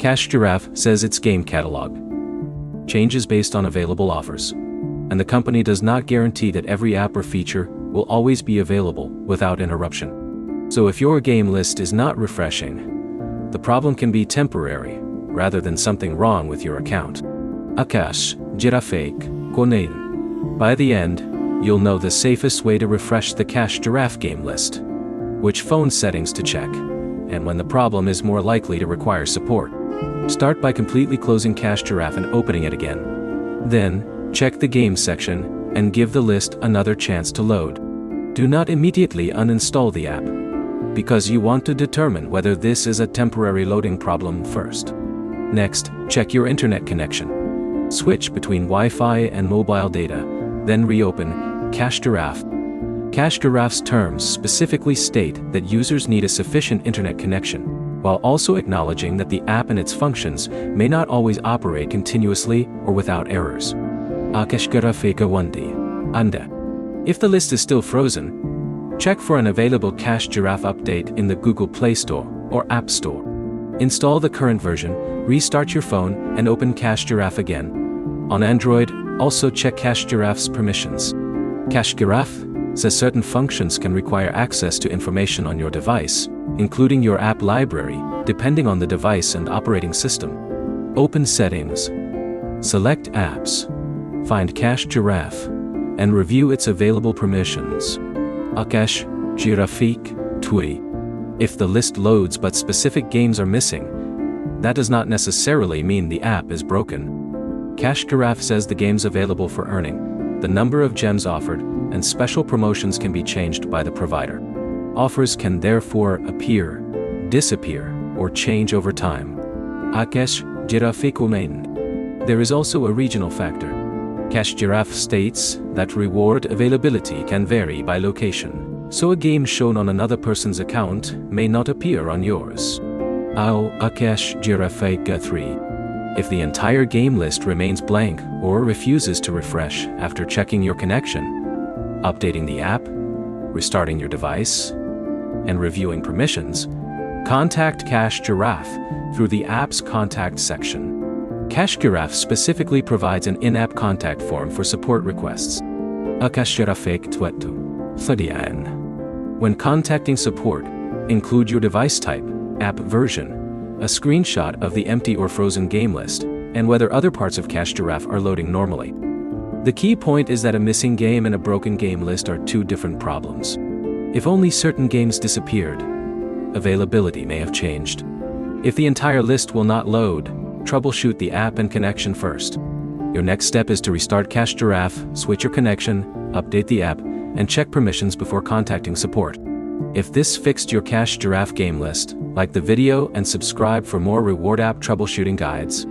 Cash Giraffe says its game catalog changes based on available offers, and the company does not guarantee that every app or feature will always be available without interruption. So if your game list is not refreshing, the problem can be temporary rather than something wrong with your account. Akash, Giraffe, Konein. By the end, you'll know the safest way to refresh the Cash Giraffe game list, which phone settings to check, and when the problem is more likely to require support. Start by completely closing Cash Giraffe and opening it again. Then, check the Games section and give the list another chance to load. Do not immediately uninstall the app, because you want to determine whether this is a temporary loading problem first. Next, check your internet connection. Switch between Wi-Fi and mobile data, then reopen Cash Giraffe. Cash Giraffe's terms specifically state that users need a sufficient internet connection, while also acknowledging that the app and its functions may not always operate continuously or without errors. Akash Giraffe Kawandi. Anda. If the list is still frozen, check for an available Cash Giraffe update in the Google Play Store or App Store. Install the current version, restart your phone, and open Cash Giraffe again. On Android, also check Cash Giraffe's permissions. Cash Giraffe says certain functions can require access to information on your device, including your app library, depending on the device and operating system. Open Settings. Select Apps. Find Cash Giraffe, and review its available permissions. Akash, Giraffe, Tui. If the list loads but specific games are missing, that does not necessarily mean the app is broken. Cash Giraffe says the games available for earning, the number of gems offered, and special promotions can be changed by the provider. Offers can therefore appear, disappear, or change over time. Akash, Giraffe Kumain. There is also a regional factor. Cash Giraffe states that reward availability can vary by location, so a game shown on another person's account may not appear on yours. Ao Akash Giraffe 3. If the entire game list remains blank or refuses to refresh after checking your connection, updating the app, restarting your device, and reviewing permissions, contact Cash Giraffe through the app's contact section. Cash Giraffe specifically provides an in-app contact form for support requests. Akash Giraffe Twetu. Thadian. When contacting support, include your device type, app version, a screenshot of the empty or frozen game list, and whether other parts of Cash Giraffe are loading normally. The key point is that a missing game and a broken game list are two different problems. If only certain games disappeared, availability may have changed. If the entire list will not load, troubleshoot the app and connection first. Your next step is to restart Cash Giraffe, switch your connection, update the app, and check permissions before contacting support. If this fixed your Cash Giraffe game list, like the video and subscribe for more reward app troubleshooting guides.